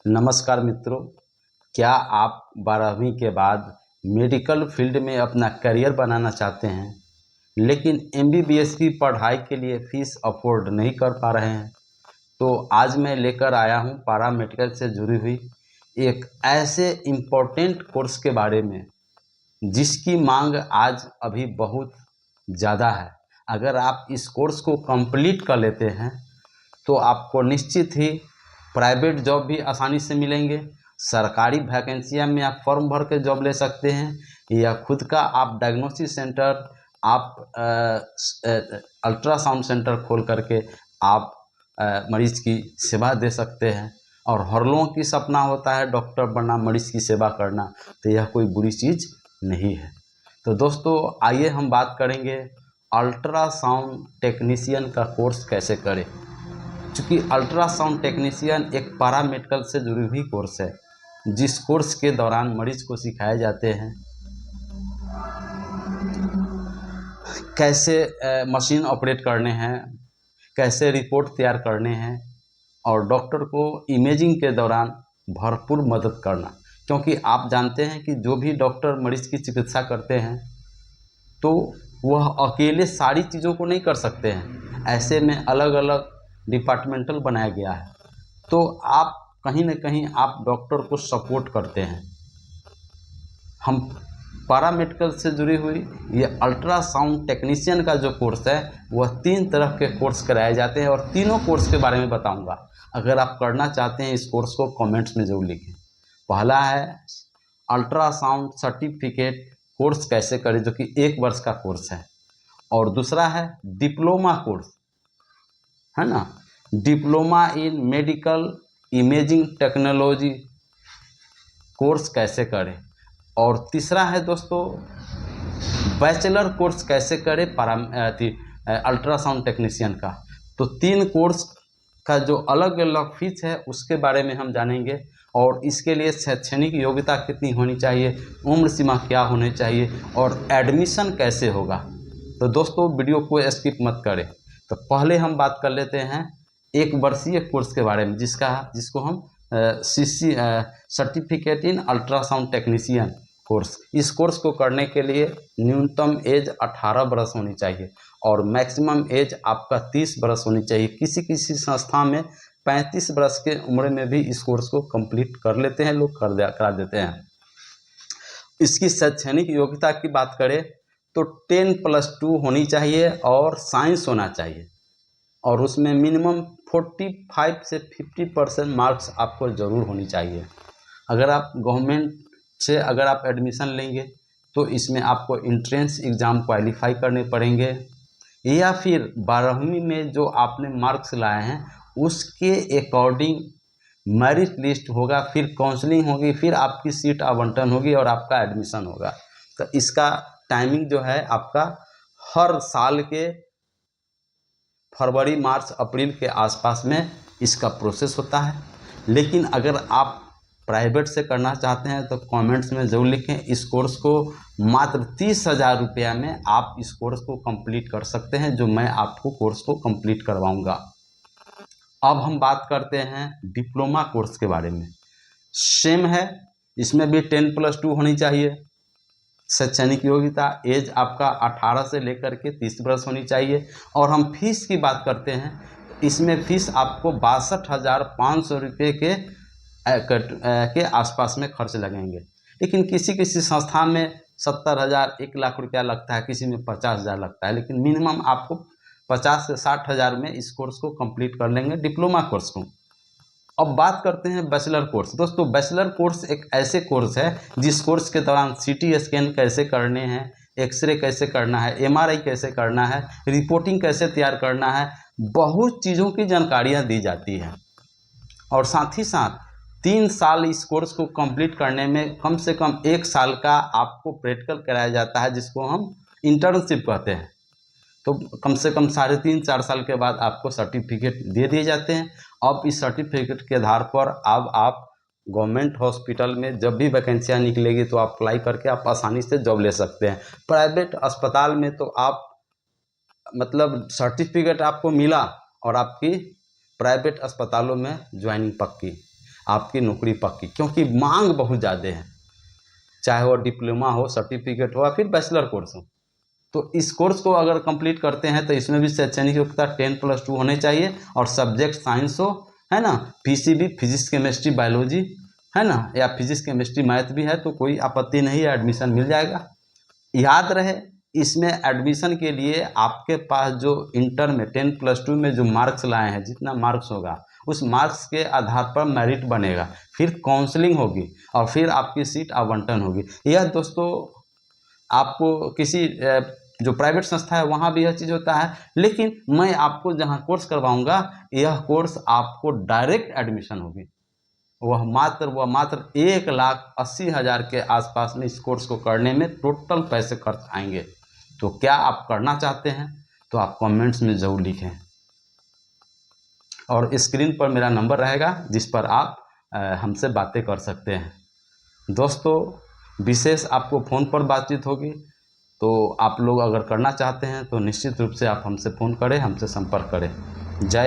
नमस्कार मित्रों, क्या आप 12वीं के बाद मेडिकल फील्ड में अपना करियर बनाना चाहते हैं लेकिन एमबीबीएस की पढ़ाई के लिए फ़ीस अफोर्ड नहीं कर पा रहे हैं? तो आज मैं लेकर आया हूं पारा मेडिकल से जुड़ी हुई एक ऐसे इम्पोर्टेंट कोर्स के बारे में जिसकी मांग आज अभी बहुत ज़्यादा है। अगर आप इस कोर्स को कंप्लीट कर लेते हैं तो आपको निश्चित ही प्राइवेट जॉब भी आसानी से मिलेंगे। सरकारी वैकेंसियां में आप फॉर्म भर के जॉब ले सकते हैं या खुद का आप डायग्नोसिस सेंटर, आप अल्ट्रासाउंड सेंटर खोल करके आप मरीज़ की सेवा दे सकते हैं। और हर लोगों की सपना होता है डॉक्टर बनना, मरीज़ की सेवा करना, तो यह कोई बुरी चीज़ नहीं है। तो दोस्तों, आइए हम बात करेंगे अल्ट्रासाउंड टेक्नीशियन का कोर्स कैसे करें। चूँकि अल्ट्रासाउंड टेक्नीशियन एक पैरामेडिकल से जुड़ी हुई कोर्स है, जिस कोर्स के दौरान मरीज को सिखाए जाते हैं कैसे मशीन ऑपरेट करने हैं, कैसे रिपोर्ट तैयार करने हैं और डॉक्टर को इमेजिंग के दौरान भरपूर मदद करना। क्योंकि आप जानते हैं कि जो भी डॉक्टर मरीज़ की चिकित्सा करते हैं तो वह अकेले सारी चीज़ों को नहीं कर सकते हैं। ऐसे में अलग अलग डिपार्टमेंटल बनाया गया है, तो आप कहीं ना कहीं आप डॉक्टर को सपोर्ट करते हैं। हम पैरामेडिकल से जुड़ी हुई ये अल्ट्रासाउंड टेक्नीशियन का जो कोर्स है वह 3 तरह के कोर्स कराए जाते हैं और तीनों कोर्स के बारे में बताऊंगा। अगर आप करना चाहते हैं इस कोर्स को कमेंट्स में ज़रूर लिखें। पहला है अल्ट्रासाउंड सर्टिफिकेट कोर्स कैसे करें, जो कि 1 वर्ष का कोर्स है। और दूसरा है डिप्लोमा कोर्स, है ना, diploma in medical imaging technology course कैसे करें। और तीसरा है दोस्तों बैचलर कोर्स कैसे करें अल्ट्रासाउंड टेक्नीशियन का। तो 3 कोर्स का जो अलग अलग फीस है उसके बारे में हम जानेंगे और इसके लिए शैक्षणिक योग्यता कितनी होनी चाहिए, उम्र सीमा क्या होनी चाहिए और एडमिशन कैसे होगा। तो दोस्तों, वीडियो को स्किप मत करें। तो पहले हम बात कर लेते हैं 1 वर्षीय कोर्स के बारे में जिसको हम certificate in ultrasound technician course. इस कोर्स को करने के लिए न्यूनतम एज 18 वर्ष होनी चाहिए और मैक्सिमम एज आपका 30 वर्ष होनी चाहिए। किसी किसी संस्था में 35 वर्ष के उम्र में भी इस कोर्स को कंप्लीट कर लेते हैं लोग, करा देते हैं। इसकी शैक्षणिक योग्यता की बात करें तो 10+2 होनी चाहिए और साइंस होना चाहिए और उसमें मिनिमम 45 से 50% मार्क्स आपको ज़रूर होनी चाहिए। अगर आप गवर्नमेंट से अगर आप एडमिशन लेंगे तो इसमें आपको इंट्रेंस एग्ज़ाम क्वालिफाई करने पड़ेंगे या फिर 12वीं में जो आपने मार्क्स लाए हैं उसके अकॉर्डिंग मेरिट लिस्ट होगा, फिर काउंसलिंग होगी, फिर आपकी सीट आवंटन होगी और आपका एडमिशन होगा। तो इसका टाइमिंग जो है आपका हर साल के फरवरी, मार्च, अप्रैल के आसपास में इसका प्रोसेस होता है। लेकिन अगर आप प्राइवेट से करना चाहते हैं तो कमेंट्स में ज़रूर लिखें। इस कोर्स को मात्र 30,000 रुपया में आप इस कोर्स को कंप्लीट कर सकते हैं, जो मैं आपको कोर्स को कंप्लीट करवाऊंगा। अब हम बात करते हैं डिप्लोमा कोर्स के बारे में। सेम है, इसमें भी 10+2 होनी चाहिए शैक्षणिक योग्यता। एज आपका 18 से लेकर के 30 वर्ष होनी चाहिए। और हम फीस की बात करते हैं, इसमें फ़ीस आपको 62,500 रुपये के आसपास में खर्च लगेंगे। लेकिन किसी किसी संस्था में 70,000, 1 लाख रुपया लगता है, किसी में 50,000 लगता है। लेकिन मिनिमम आपको 50 से 60,000 में इस कोर्स को कंप्लीट कर लेंगे, डिप्लोमा कोर्स को। अब बात करते हैं बैचलर कोर्स। दोस्तों, बैचलर कोर्स एक ऐसे कोर्स है जिस कोर्स के दौरान सीटी स्कैन कैसे करने हैं, एक्सरे कैसे करना है, एमआरआई कैसे करना है, रिपोर्टिंग कैसे तैयार करना है, बहुत चीज़ों की जानकारियाँ दी जाती हैं। और साथ ही साथ 3 साल इस कोर्स को कंप्लीट करने में कम से कम 1 साल का आपको प्रैक्टिकल कराया जाता है, जिसको हम इंटर्नशिप कहते हैं। तो कम से कम 3.5-4 साल के बाद आपको सर्टिफिकेट दे दिए जाते हैं। अब इस सर्टिफिकेट के आधार पर अब आप गवर्नमेंट हॉस्पिटल में जब भी वैकेंसियाँ निकलेगी तो आप अप्लाई करके आप आसानी से जॉब ले सकते हैं। प्राइवेट अस्पताल में तो आप मतलब सर्टिफिकेट आपको मिला और आपकी प्राइवेट अस्पतालों में ज्वाइनिंग पक्की। आपकी नौकरी पक्की, क्योंकि मांग बहुत ज़्यादा है, चाहे वो डिप्लोमा हो, सर्टिफिकेट हो या फिर बैचलर कोर्स हो। तो इस कोर्स को अगर कंप्लीट करते हैं तो इसमें भी शैक्षणिक योग्यता 10+2 होने चाहिए और सब्जेक्ट साइंस हो, है ना, पीसीबी फिजिक्स केमिस्ट्री बायोलॉजी, है ना, या फिजिक्स केमिस्ट्री मैथ भी है तो कोई आपत्ति नहीं है, एडमिशन मिल जाएगा। याद रहे, इसमें एडमिशन के लिए आपके पास जो इंटर में 10+2 में जो मार्क्स लाए हैं, जितना मार्क्स होगा उस मार्क्स के आधार पर मेरिट बनेगा, फिर काउंसलिंग होगी और फिर आपकी सीट आवंटन होगी। यह दोस्तों आपको किसी जो प्राइवेट संस्था है वहाँ भी यह चीज़ होता है, लेकिन मैं आपको जहाँ कोर्स करवाऊँगा यह कोर्स आपको डायरेक्ट एडमिशन होगी। वह मात्र 1,80,000 के आसपास में इस कोर्स को करने में टोटल पैसे खर्च आएंगे। तो क्या आप करना चाहते हैं तो आप कमेंट्स में ज़रूर लिखें, और स्क्रीन पर मेरा नंबर रहेगा जिस पर आप हमसे बातें कर सकते हैं। दोस्तों विशेष आपको फ़ोन पर बातचीत होगी, तो आप लोग अगर करना चाहते हैं तो निश्चित रूप से आप हमसे फ़ोन करें, हमसे संपर्क करें। जय